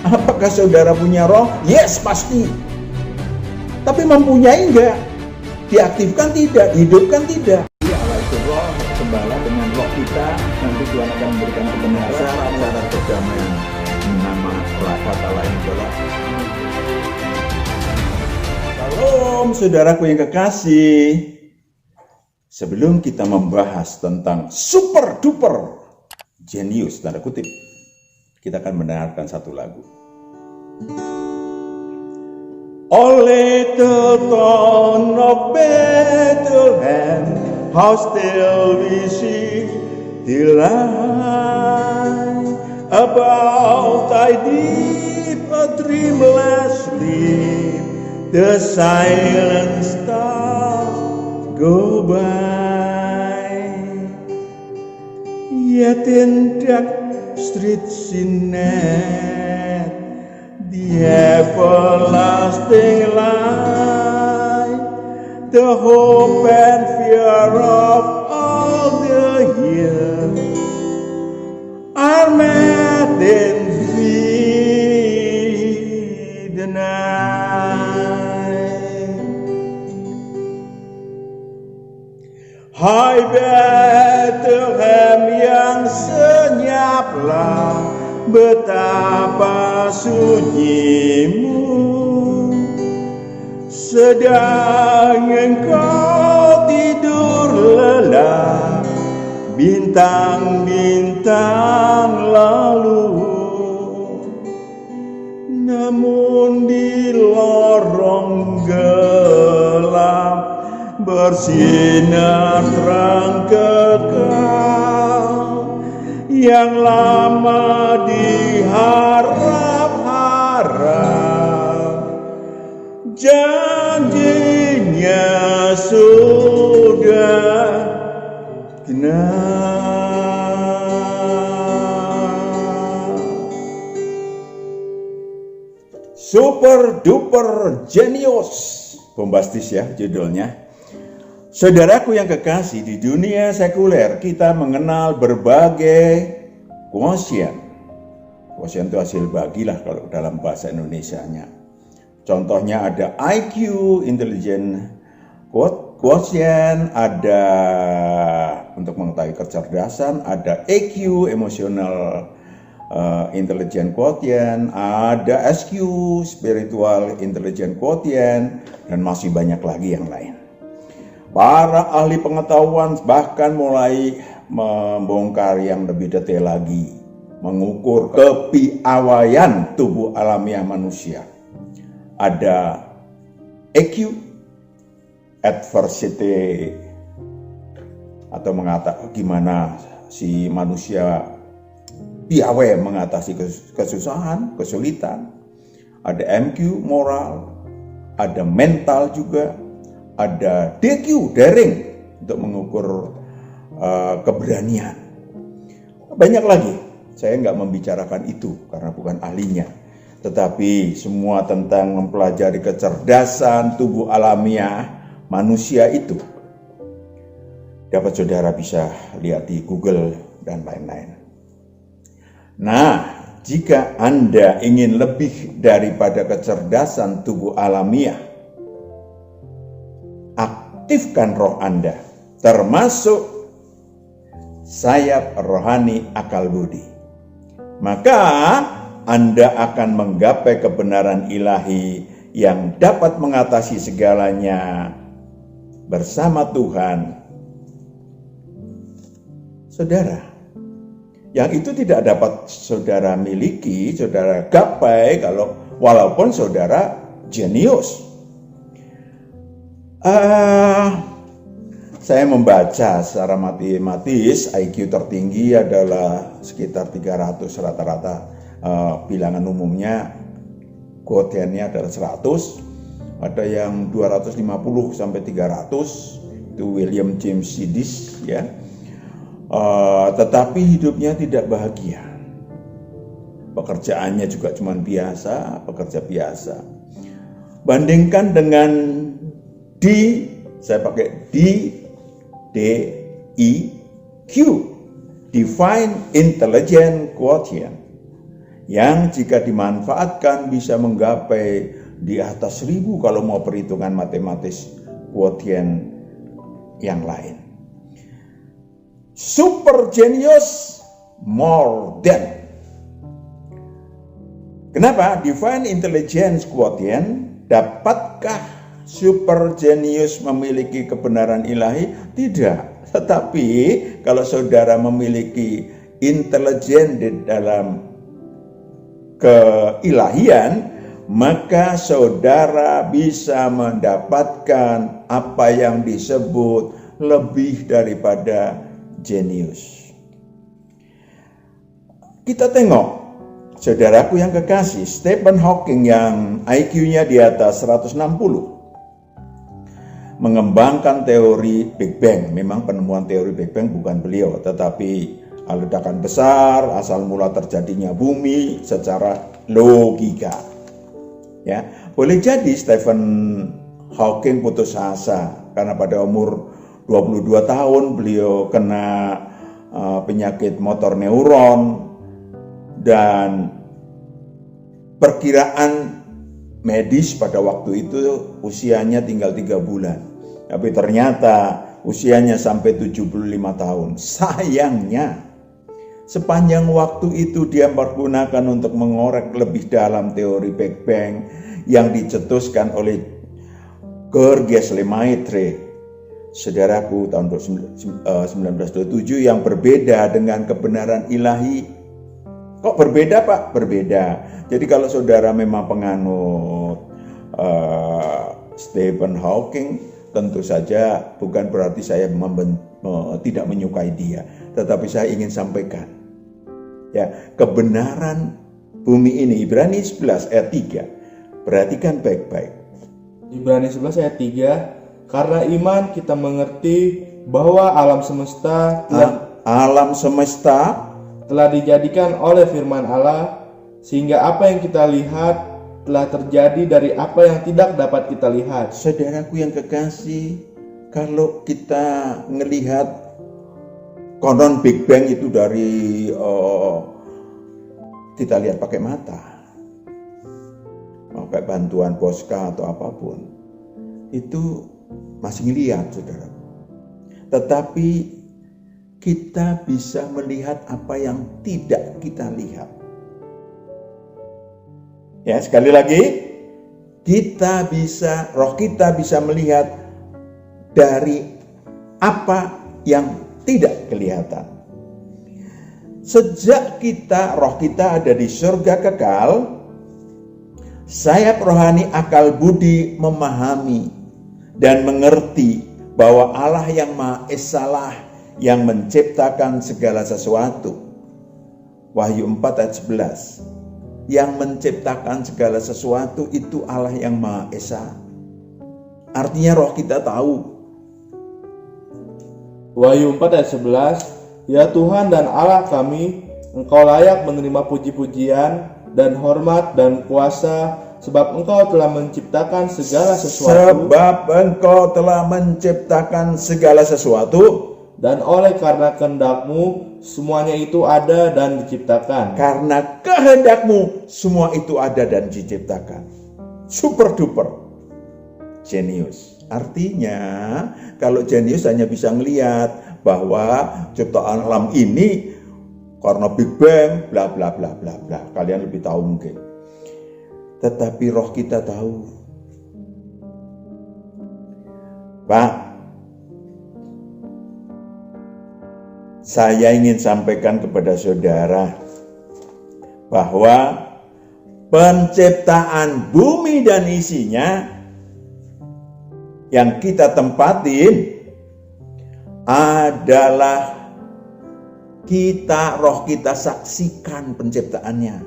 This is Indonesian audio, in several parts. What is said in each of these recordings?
Apakah saudara punya roh? Yes, pasti. Tapi mempunyai enggak? Diaktifkan tidak, dihidupkan tidak. Ya Allah itu roh, gembala dengan roh kita, nanti Tuhan akan memberikan kebenaran, cara perdamaian. Nama kata lain adalah Shalom, saudaraku yang kekasih. Sebelum kita membahas tentang super duper jenius, tanda kutip, kita akan mendengarkan satu lagu. O little town of Bethlehem, how still we see the light about thy deep, a dreamless sleep, the silent stars go by. Yet in dark streets in night, the everlasting light, the hope and fear of all the years are met in thee the night. Hai Bethlehem yang senyaplah, betapa sunyimu, sedang engkau tidur lelap, bintang-bintang lalu. Namun di lorong gelap bersinar terang kekal, yang lama diharap-harap, janjinya sudah genap. Super duper genius, bombastis ya judulnya. Saudaraku yang kekasih, di dunia sekuler kita mengenal berbagai quotient. Quotient itu hasil bagilah kalau dalam bahasa Indonesianya. Contohnya ada IQ, intelligent quotient, ada untuk mengetahui kecerdasan, ada EQ, emotional intelligent quotient, ada SQ, spiritual intelligent quotient, dan masih banyak lagi yang lain. Para ahli pengetahuan bahkan mulai membongkar yang lebih detail lagi, mengukur kepiawaian tubuh alamiah manusia. Ada EQ, adversity, atau gimana si manusia piawai mengatasi kesusahan, kesulitan. Ada MQ, moral, ada mental juga. Ada DQ, daring, untuk mengukur keberanian. Banyak lagi, saya nggak membicarakan itu karena bukan ahlinya. Tetapi semua tentang mempelajari kecerdasan tubuh alamiah manusia itu dapat saudara bisa lihat di Google dan lain-lain. Nah, jika Anda ingin lebih daripada kecerdasan tubuh alamiah, aktifkan roh Anda, termasuk sayap rohani akal budi. Maka Anda akan menggapai kebenaran ilahi yang dapat mengatasi segalanya bersama Tuhan. Saudara, yang itu tidak dapat saudara miliki, saudara gapai walaupun saudara jenius. Saya membaca secara matematis, IQ tertinggi adalah sekitar 300 rata-rata. Bilangan umumnya, quotientnya adalah 100. Ada yang 250 sampai 300, itu William James Sidis ya. Tetapi hidupnya tidak bahagia. Pekerjaannya juga cuma biasa, pekerja biasa. Bandingkan dengan saya pakai DIQ, Divine Intelligent Quotient, yang jika dimanfaatkan bisa menggapai di atas 1000 kalau mau perhitungan matematis quotient yang lain. Super genius, more than. Kenapa? Divine intelligence quotient, dapatkah super genius memiliki kebenaran ilahi? Tidak. Tetapi kalau saudara memiliki intelijen di dalam keilahian, maka saudara bisa mendapatkan apa yang disebut lebih daripada jenius. Kita tengok, saudaraku yang kekasih, Stephen Hawking yang IQ-nya di atas 160 mengembangkan teori Big Bang. Memang penemuan teori Big Bang bukan beliau, tetapi ledakan besar, asal mula terjadinya bumi secara logika. Ya, boleh jadi Stephen Hawking putus asa karena pada umur 22 tahun beliau kena penyakit motor neuron, dan perkiraan medis pada waktu itu usianya tinggal 3 bulan. Tapi ternyata usianya sampai 75 tahun. Sayangnya sepanjang waktu itu dia pergunakan untuk mengorek lebih dalam teori Big Bang yang dicetuskan oleh Georges Lemaitre, saudaraku, tahun 1927, yang berbeda dengan kebenaran ilahi. Kok berbeda, Pak? Berbeda. Jadi kalau saudara memang penganut Stephen Hawking, tentu saja bukan berarti saya tidak menyukai dia, tetapi saya ingin sampaikan, ya, kebenaran bumi ini. Ibrani 11 ayat 3. Perhatikan baik-baik. Ibrani 11 ayat 3, karena iman kita mengerti bahwa alam semesta telah dijadikan oleh firman Allah, sehingga apa yang kita lihat telah terjadi dari apa yang tidak dapat kita lihat. Saudaraku yang kekasih, kalau kita ngelihat konon Big Bang itu dari kita lihat pakai mata, pakai bantuan Boska atau apapun, itu masih ngelihat, saudara. Tetapi kita bisa melihat apa yang tidak kita lihat. Ya, sekali lagi, roh kita bisa melihat dari apa yang tidak kelihatan. Sejak roh kita ada di surga kekal, sayap rohani akal budi memahami dan mengerti bahwa Allah yang Maha Esalah yang menciptakan segala sesuatu. Wahyu 4 ayat 11. Yang menciptakan segala sesuatu itu Allah yang Maha Esa. Artinya roh kita tahu. Wahyu 4 ayat 11, ya Tuhan dan Allah kami, Engkau layak menerima puji-pujian dan hormat dan kuasa, sebab Engkau telah menciptakan segala sesuatu. Dan oleh karena kehendak-Mu semuanya itu ada dan diciptakan. Karena kehendak-Mu semua itu ada dan diciptakan. Super duper jenius. Artinya kalau jenius hanya bisa melihat bahwa ciptaan alam ini karena Big Bang bla bla bla bla bla. Kalian lebih tahu mungkin. Tetapi roh kita tahu. Pak, saya ingin sampaikan kepada saudara bahwa penciptaan bumi dan isinya yang kita tempatin adalah roh kita saksikan penciptaannya.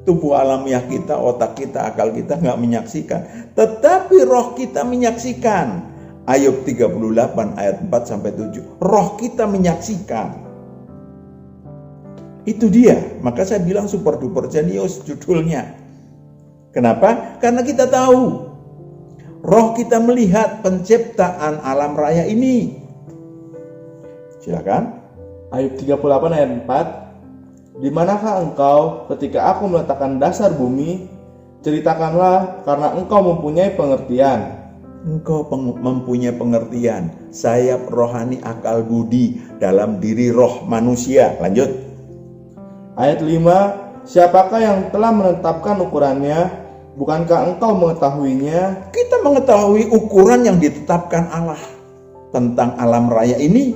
Tubuh alamiah kita, otak kita, akal kita nggak menyaksikan, tetapi roh kita menyaksikan. Ayub 38 ayat 4-7. Roh kita menyaksikan. Itu dia. Maka saya bilang super duper jenius judulnya. Kenapa? Karena kita tahu. Roh kita melihat penciptaan alam raya ini. Silakan. Ayub 38 ayat 4. Di manakah engkau ketika aku meletakkan dasar bumi? Ceritakanlah, karena engkau mempunyai pengertian. Engkau mempunyai pengertian, sayap rohani akal budi dalam diri roh manusia. Lanjut. Ayat 5, siapakah yang telah menetapkan ukurannya? Bukankah engkau mengetahuinya? Kita mengetahui ukuran yang ditetapkan Allah tentang alam raya ini.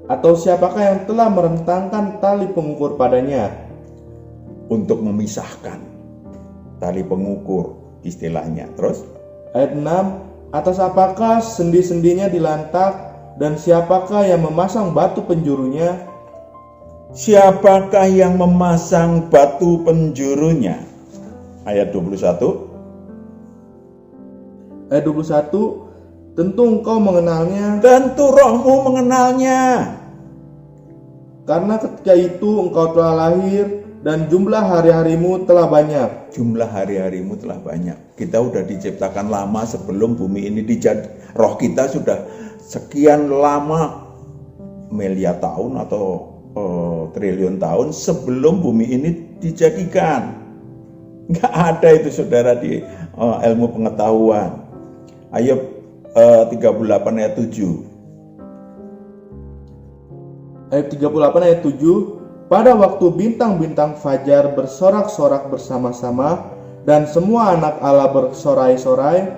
Atau siapakah yang telah merentangkan tali pengukur padanya? Untuk memisahkan tali pengukur istilahnya. Terus Ayat 6, atas apakah sendi-sendinya dilantak, dan siapakah yang memasang batu penjurunya? siapakah yang memasang batu penjurunya? Ayat 21. Ayat 21, tentu engkau mengenalnya, Tentu rohmu mengenalnya. karena ketika itu engkau telah lahir, dan jumlah hari-harimu telah banyak. Jumlah hari-harimu telah banyak. Kita sudah diciptakan lama sebelum bumi ini roh kita sudah sekian lama, miliar tahun atau triliun tahun sebelum bumi ini dijadikan. Nggak ada itu saudara di ilmu pengetahuan. Ayub 38 ayat 7. Ayat 38 ayat 7, pada waktu bintang-bintang fajar bersorak-sorak bersama-sama dan semua anak Allah bersorai-sorai.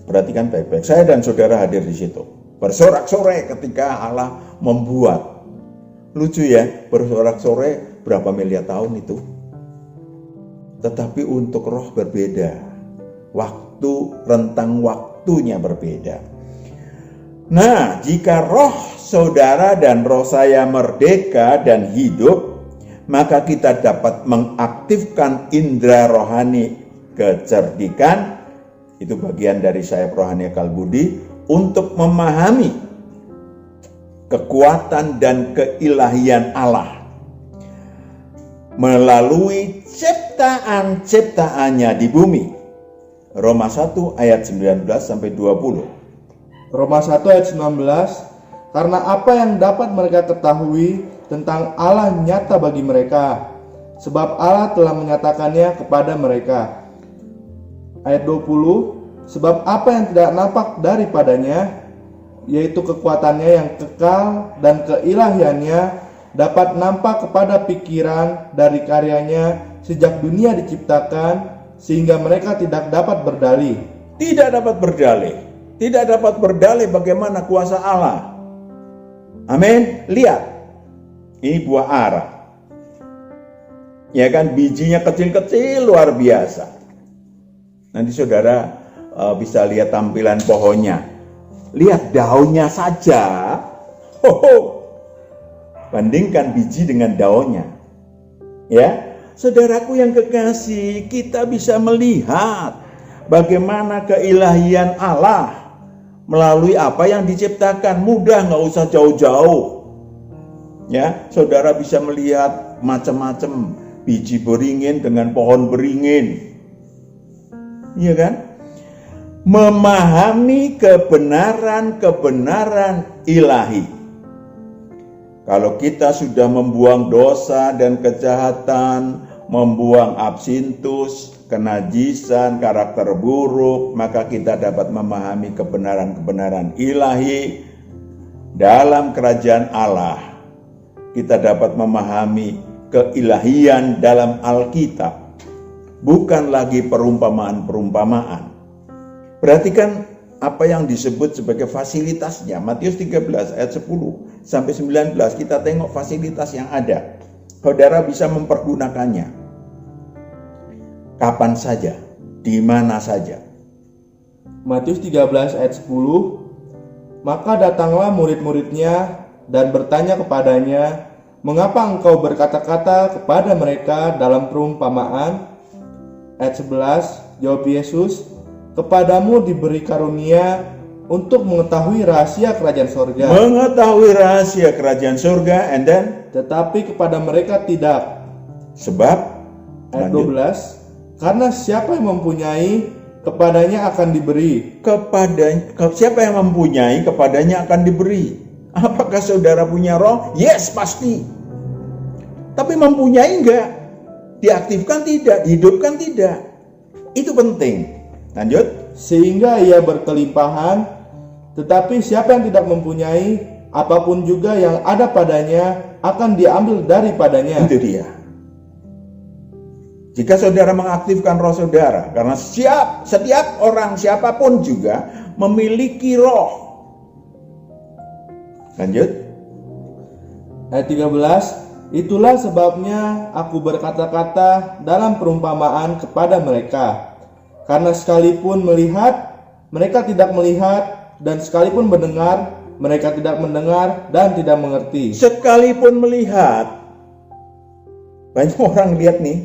Perhatikan baik-baik. Saya dan saudara hadir di situ. Bersorak-sorai ketika Allah membuat. Lucu ya, bersorak-sorai berapa miliar tahun itu. Tetapi untuk roh berbeda. Rentang waktunya berbeda. Nah, jika roh saudara dan roh saya merdeka dan hidup, maka kita dapat mengaktifkan indera rohani kecerdikan, itu bagian dari sayap rohani akal budi, untuk memahami kekuatan dan keilahian Allah melalui ciptaan-ciptaannya di bumi. Roma 1 ayat 19 sampai 20. Roma 1 ayat 19, karena apa yang dapat mereka ketahui tentang Allah nyata bagi mereka, sebab Allah telah menyatakannya kepada mereka. Ayat 20, sebab apa yang tidak nampak daripadanya, yaitu kekuatannya yang kekal dan keilahiannya, dapat nampak kepada pikiran dari karyanya sejak dunia diciptakan, sehingga mereka tidak dapat berdalih. Tidak dapat berdalih. Tidak dapat berdalih bagaimana kuasa Allah. Amin. Lihat. Ini buah ara. Ya kan, bijinya kecil-kecil luar biasa. Nanti saudara bisa lihat tampilan pohonnya. Lihat daunnya saja. Bandingkan biji dengan daunnya. Ya, saudaraku yang kekasih, kita bisa melihat bagaimana keilahian Allah melalui apa yang diciptakan. Mudah, nggak usah jauh-jauh. Ya, saudara bisa melihat macam-macam biji beringin dengan pohon beringin. Iya kan? Memahami kebenaran-kebenaran ilahi. Kalau kita sudah membuang dosa dan kejahatan, membuang absintus, kenajisan, karakter buruk, maka kita dapat memahami kebenaran-kebenaran ilahi dalam kerajaan Allah. Kita dapat memahami keilahian dalam Alkitab, bukan lagi perumpamaan-perumpamaan. Perhatikan apa yang disebut sebagai fasilitasnya. Matius 13 ayat 10 sampai 19, kita tengok fasilitas yang ada. Saudara bisa mempergunakannya kapan saja, di mana saja. Matius 13 ayat 10, maka datanglah murid-muridnya dan bertanya kepadanya, mengapa engkau berkata-kata kepada mereka dalam perumpamaan? Ayat 11, jawab Yesus, kepadamu diberi karunia untuk mengetahui rahasia kerajaan surga. Mengetahui rahasia kerajaan surga, and then? Tetapi kepada mereka tidak. Sebab? Ayat 12, karena siapa yang mempunyai, kepadanya akan diberi. Siapa yang mempunyai, kepadanya akan diberi. Apakah saudara punya roh? Yes, pasti. Tapi mempunyai enggak? Diaktifkan tidak, dihidupkan tidak. Itu penting. Lanjut. Sehingga ia berkelimpahan, tetapi siapa yang tidak mempunyai, apapun juga yang ada padanya akan diambil daripadanya. Itu dia. Jika saudara mengaktifkan roh saudara, karena setiap orang siapapun juga memiliki roh. Lanjut. Ayat 13, itulah sebabnya aku berkata-kata dalam perumpamaan kepada mereka. Karena sekalipun melihat, mereka tidak melihat, dan sekalipun mendengar, mereka tidak mendengar dan tidak mengerti. Sekalipun melihat, banyak orang lihat nih,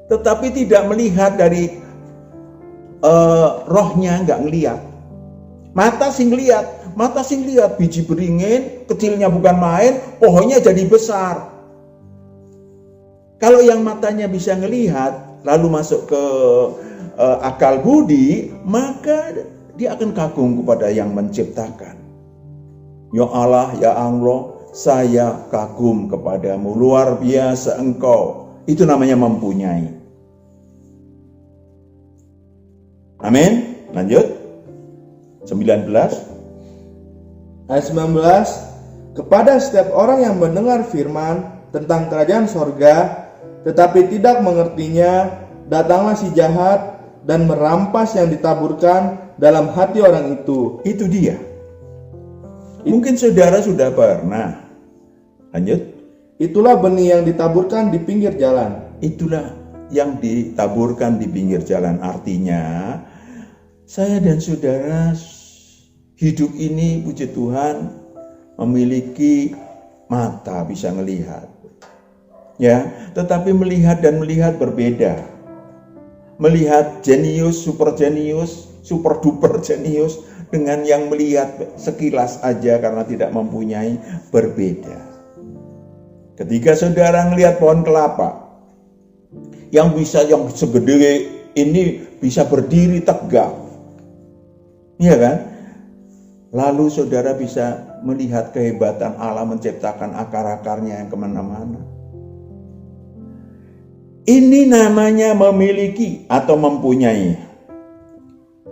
tetapi tidak melihat dari rohnya, nggak ngelihat. Mata sing lihat, biji beringin, kecilnya bukan main, pohonnya jadi besar. Kalau yang matanya bisa ngelihat, lalu masuk ke akal budi, maka dia akan kagum kepada yang menciptakan. Ya Allah, ya Allah, saya kagum kepadamu, luar biasa engkau. Itu namanya mempunyai. Amin. Lanjut. 19. Ayat 19, kepada setiap orang yang mendengar firman tentang kerajaan sorga, tetapi tidak mengertinya, datanglah si jahat dan merampas yang ditaburkan dalam hati orang itu. Itu dia. Mungkin saudara sudah pernah. Lanjut. Itulah benih yang ditaburkan di pinggir jalan. Itulah yang ditaburkan di pinggir jalan. Artinya, saya dan saudara hidup ini, puji Tuhan, memiliki mata bisa melihat. Ya, tetapi melihat dan melihat berbeda. Melihat jenius, super duper jenius dengan yang melihat sekilas aja karena tidak mempunyai, berbeda. Ketika saudara melihat pohon kelapa yang segede ini bisa berdiri tegak, iya kan? Lalu saudara bisa melihat kehebatan Allah menciptakan akar-akarnya yang kemana-mana. Ini namanya memiliki atau mempunyai.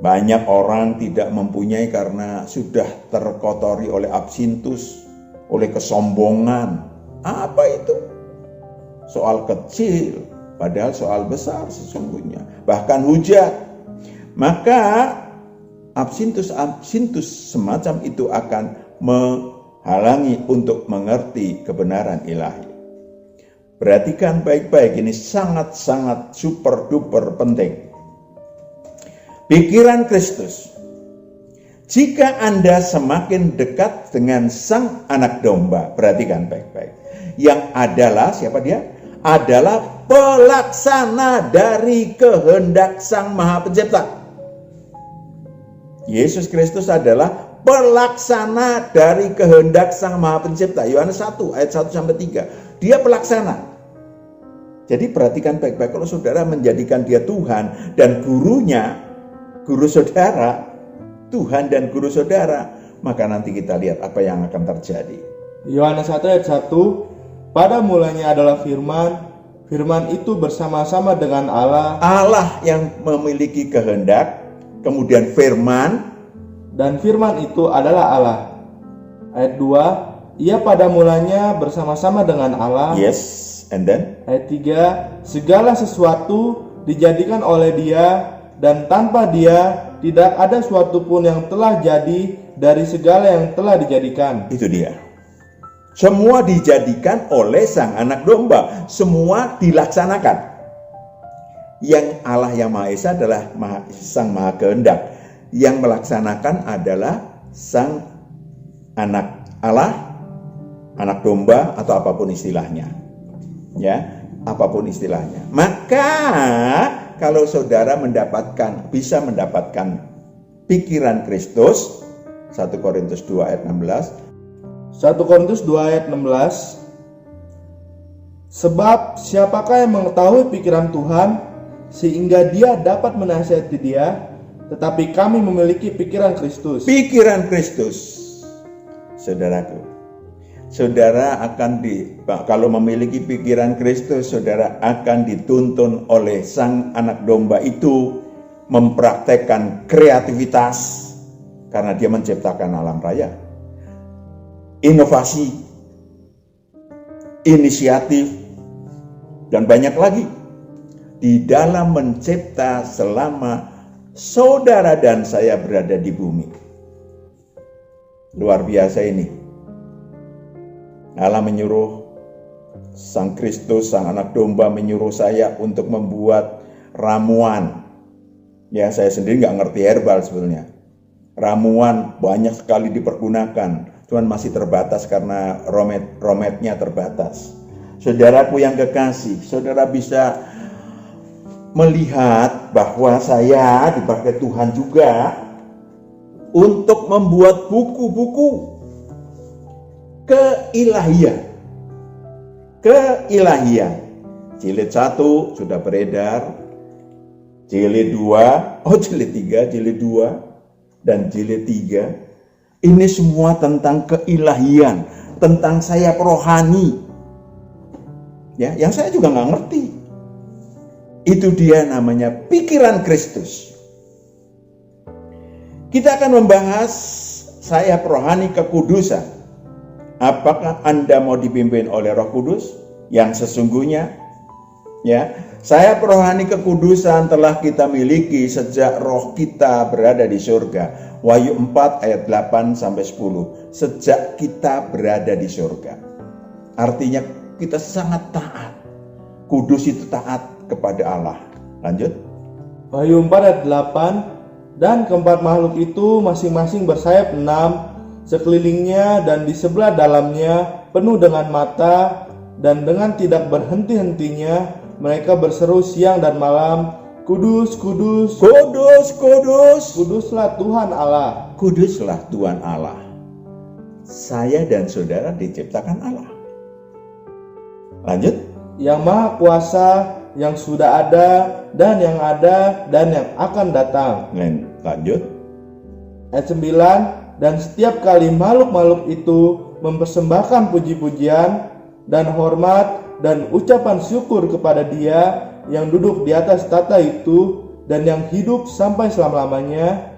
Banyak orang tidak mempunyai karena sudah terkotori oleh absintus, oleh kesombongan. Apa itu? Soal kecil, padahal soal besar sesungguhnya. Bahkan hujat. Maka absintus semacam itu akan menghalangi untuk mengerti kebenaran ilahi. Perhatikan baik-baik, ini sangat-sangat super duper penting. Pikiran Kristus. Jika Anda semakin dekat dengan Sang Anak Domba, perhatikan baik-baik. Yang adalah, siapa dia? Adalah pelaksana dari kehendak Sang Maha Pencipta. Yesus Kristus adalah pelaksana dari kehendak Sang Maha Pencipta. Yohanes 1 ayat 1-3. Dia pelaksana. Jadi perhatikan baik-baik, kalau saudara menjadikan dia Tuhan dan gurunya, guru saudara, Tuhan dan guru saudara, maka nanti kita lihat apa yang akan terjadi. Yohanes 1 ayat 1, pada mulanya adalah firman, firman itu bersama-sama dengan Allah. Allah yang memiliki kehendak, kemudian firman, dan firman itu adalah Allah. Ayat 2, ia pada mulanya bersama-sama dengan Allah. Yes, and then? Ayat 3, segala sesuatu dijadikan oleh dia, dan tanpa dia tidak ada suatu pun yang telah jadi dari segala yang telah dijadikan. Itu dia. Semua dijadikan oleh Sang Anak Domba. Semua dilaksanakan. Yang Allah yang Maha Esa adalah Sang Maha Kehendak. Yang melaksanakan adalah Sang Anak Allah, Anak Domba, atau apapun istilahnya. Ya, apapun istilahnya. Maka kalau saudara bisa mendapatkan pikiran Kristus, 1 Korintus 2 ayat 16. 1 Korintus 2 ayat 16. Sebab siapakah yang mengetahui pikiran Tuhan sehingga dia dapat menasihati dia, tetapi kami memiliki pikiran Kristus. Pikiran Kristus, saudaraku. saudara akan kalau memiliki pikiran Kristus, saudara akan dituntun oleh Sang Anak Domba itu mempraktekkan kreativitas karena dia menciptakan alam raya, inovasi, inisiatif, dan banyak lagi di dalam mencipta selama saudara dan saya berada di bumi. Luar biasa ini. Allah menyuruh Sang Kristus, Sang Anak Domba menyuruh saya untuk membuat ramuan. Ya, saya sendiri nggak ngerti herbal sebetulnya. Ramuan banyak sekali dipergunakan, cuman masih terbatas karena rometnya terbatas. Saudaraku yang kekasih, saudara bisa melihat bahwa saya dipakai Tuhan juga untuk membuat buku-buku keilahian. Jilid 1 sudah beredar, jilid 2, jilid 3, jilid 2, dan jilid 3. Ini semua tentang keilahian, tentang sayap rohani. Ya, yang saya juga nggak ngerti. Itu dia namanya pikiran Kristus. Kita akan membahas sayap rohani kekudusan. Apakah Anda mau dipimpin oleh Roh Kudus yang sesungguhnya? Ya, sayap rohani kekudusan telah kita miliki sejak roh kita berada di surga. Wahyu 4 ayat 8 sampai 10. Sejak kita berada di surga. Artinya kita sangat taat. Kudus itu taat kepada Allah. Lanjut. Wahyu 4 ayat 8. Dan keempat makhluk itu masing-masing bersayap 6 sekelilingnya dan di sebelah dalamnya, penuh dengan mata, dan dengan tidak berhenti-hentinya mereka berseru siang dan malam, Kudus, kudus, kudus, kudus, kuduslah Tuhan Allah. Kuduslah Tuhan Allah. Saya dan saudara diciptakan Allah. Lanjut. Yang Maha Kuasa, yang sudah ada, dan yang ada, dan yang akan datang. Lanjut. Ayat 9. Dan setiap kali makhluk-makhluk itu mempersembahkan puji-pujian dan hormat dan ucapan syukur kepada Dia yang duduk di atas tahta itu dan yang hidup sampai selama-lamanya.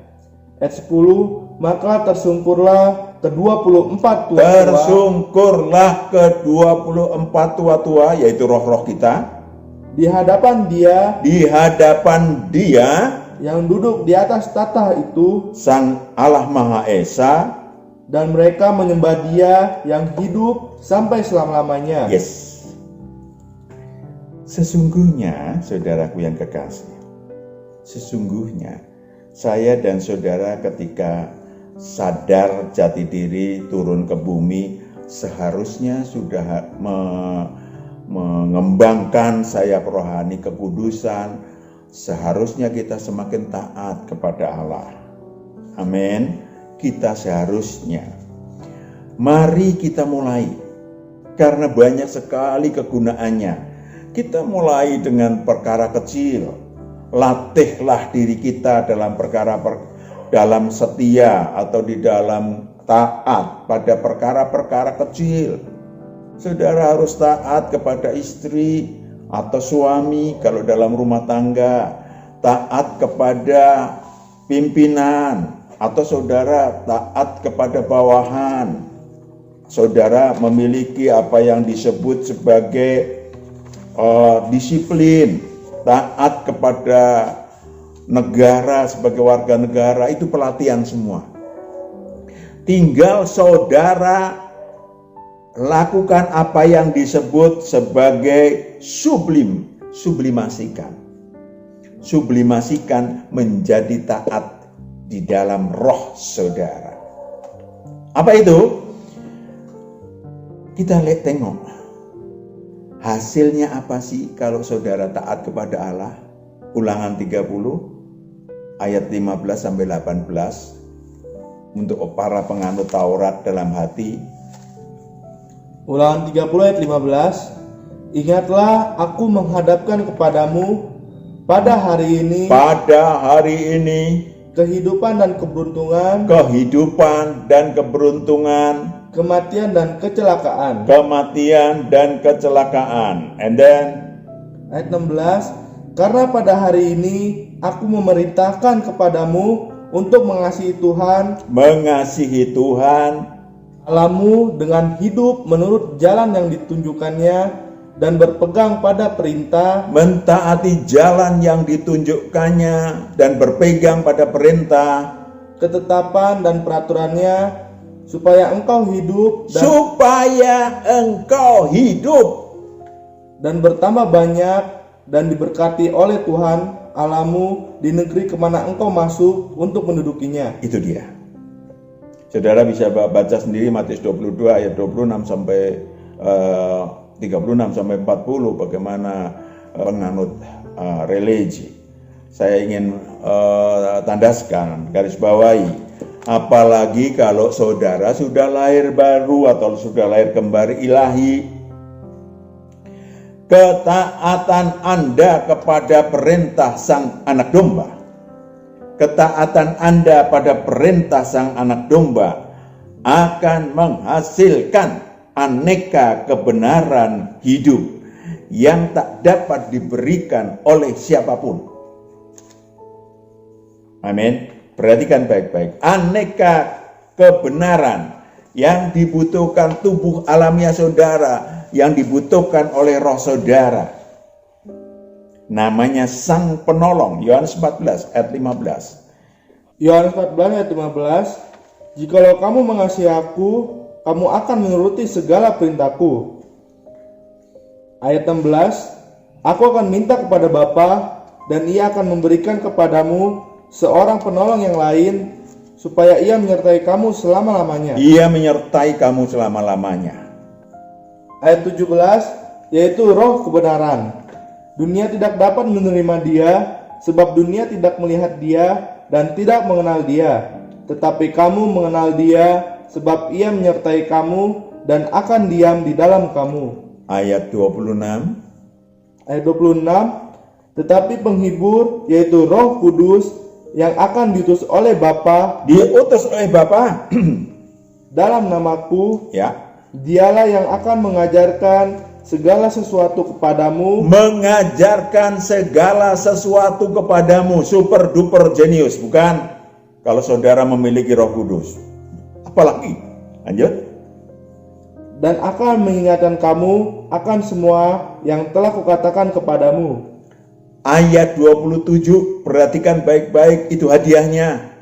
Ayat 10. Maka tersungkurlah ke-24 tua-tua. Tersungkurlah ke-24 tua-tua, yaitu roh-roh kita. Di hadapan Dia. Di hadapan Dia. Yang duduk di atas tahta itu, Sang Allah Maha Esa, dan mereka menyembah Dia yang hidup sampai selama-lamanya. Yes. Sesungguhnya, saudaraku yang kekasih, sesungguhnya saya dan saudara ketika sadar jati diri turun ke bumi, seharusnya sudah mengembangkan sayap rohani kekudusan. Seharusnya kita semakin taat kepada Allah. Amin. Kita seharusnya. Mari kita mulai. Karena banyak sekali kegunaannya. Kita mulai dengan perkara kecil. Latihlah diri kita dalam dalam setia atau di dalam taat pada perkara-perkara kecil. Saudara harus taat kepada istri atau suami kalau dalam rumah tangga, taat kepada pimpinan, atau saudara taat kepada bawahan. Saudara memiliki apa yang disebut sebagai disiplin, taat kepada negara sebagai warga negara, itu pelatihan semua. Tinggal saudara lakukan apa yang disebut sebagai sublimasikan. Sublimasikan menjadi taat di dalam roh saudara. Apa itu? Kita lihat, tengok. Hasilnya apa sih kalau saudara taat kepada Allah? Ulangan 30 ayat 15 sampai 18 untuk para penganut Taurat dalam hati. Ulangan 30 ayat 15. Ingatlah aku menghadapkan kepadamu pada hari ini. Pada hari ini Kehidupan dan keberuntungan. Kehidupan dan keberuntungan. kematian dan kecelakaan. Kematian dan kecelakaan. And then Ayat 16, karena pada hari ini aku memerintahkan kepadamu untuk mengasihi Tuhan Allahmu dengan hidup menurut jalan yang ditunjukkannya dan berpegang pada perintah, mentaati jalan yang ditunjukkannya dan berpegang pada perintah, ketetapan dan peraturannya, supaya engkau hidup dan dan bertambah banyak dan diberkati oleh Tuhan Allahmu di negeri kemana engkau masuk untuk mendudukinya. Itu dia. Saudara bisa baca sendiri Matius 22 ayat 26 sampai 36 sampai 40 bagaimana penganut religi. Saya ingin tandaskan, garis bawahi, apalagi kalau saudara sudah lahir baru atau sudah lahir kembali ilahi, ketaatan Anda kepada perintah Sang Anak Domba, ketaatan Anda pada perintah Sang Anak Domba akan menghasilkan aneka kebenaran hidup yang tak dapat diberikan oleh siapapun. Amin. Perhatikan baik-baik. Aneka kebenaran yang dibutuhkan tubuh alamiah saudara, yang dibutuhkan oleh roh saudara. Namanya Sang Penolong. Yohanes 14 ayat 15. Yohanes 14 ayat 15, jikalau kamu mengasihi aku, kamu akan menuruti segala perintahku. Ayat 16, aku akan minta kepada Bapa dan ia akan memberikan kepadamu seorang penolong yang lain, supaya ia menyertai kamu selama-lamanya. Ia menyertai kamu selama-lamanya. Ayat 17, yaitu roh kebenaran. Dunia tidak dapat menerima dia, sebab dunia tidak melihat dia dan tidak mengenal dia. Tetapi kamu mengenal dia, sebab ia menyertai kamu dan akan diam di dalam kamu. Ayat 26. Ayat 26, tetapi penghibur, yaitu Roh Kudus, yang akan diutus oleh Bapa dalam namaku, ya, dialah yang akan mengajarkan segala sesuatu kepadamu. Mengajarkan segala sesuatu kepadamu. Super duper jenius, bukan? Kalau saudara memiliki Roh Kudus, apalagi? Lanjut. Dan akan mengingatkan kamu akan semua yang telah kukatakan kepadamu. Ayat 27, perhatikan baik-baik, itu hadiahnya.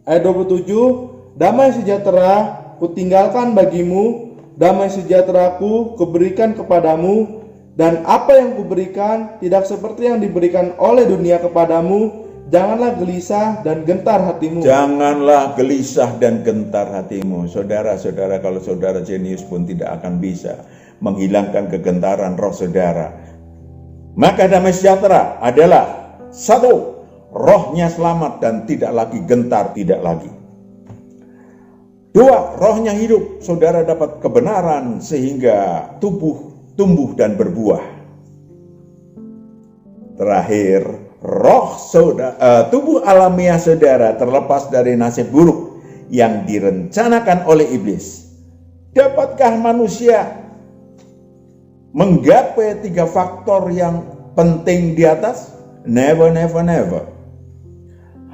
Ayat 27, damai sejahtera kutinggalkan bagimu, damai sejahteraku kuberikan kepadamu, dan apa yang kuberikan tidak seperti yang diberikan oleh dunia kepadamu. Janganlah gelisah dan gentar hatimu. Janganlah gelisah dan gentar hatimu. Saudara-saudara, kalau saudara jenius pun tidak akan bisa menghilangkan kegentaran roh saudara. Maka damai sejahtera adalah satu, rohnya selamat dan tidak lagi gentar, tidak lagi. Dua, rohnya hidup, saudara dapat kebenaran sehingga tumbuh dan berbuah. Terakhir, tubuh alamiah saudara terlepas dari nasib buruk yang direncanakan oleh iblis. Dapatkah manusia menggapai 3 faktor yang penting di atas? Never, never, never.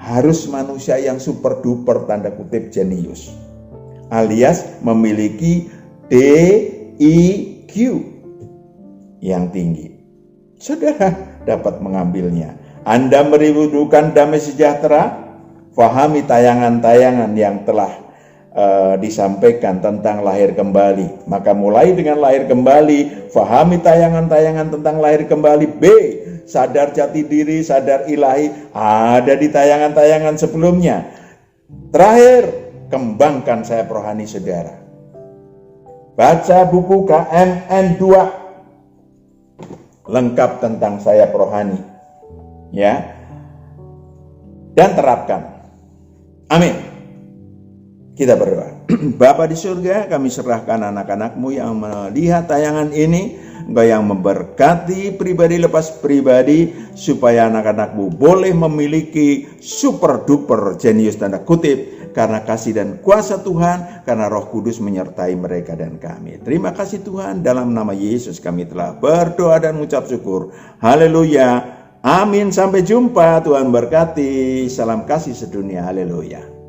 Harus manusia yang super duper tanda kutip jenius, alias memiliki DIQ yang tinggi. Saudara dapat mengambilnya. Anda merindukan damai sejahtera? Fahami tayangan-tayangan yang telah disampaikan tentang lahir kembali. Maka mulai dengan lahir kembali, fahami tayangan-tayangan tentang lahir kembali. B, sadar jati diri, sadar ilahi, ada di tayangan-tayangan sebelumnya. Terakhir, kembangkan sayap rohani saudara. Baca buku KMN 2, lengkap tentang sayap rohani, ya, dan terapkan. Amin. Kita berdoa. Bapa di surga, kami serahkan anak-anak-Mu yang melihat tayangan ini. Engkau yang memberkati pribadi lepas pribadi, supaya anak-anak-Mu boleh memiliki super duper jenius tanda kutip karena kasih dan kuasa Tuhan, karena Roh Kudus menyertai mereka dan kami. Terima kasih Tuhan, dalam nama Yesus kami telah berdoa dan mengucap syukur. Haleluya. Amin. Sampai jumpa. Tuhan berkati. Salam kasih sedunia. Haleluya.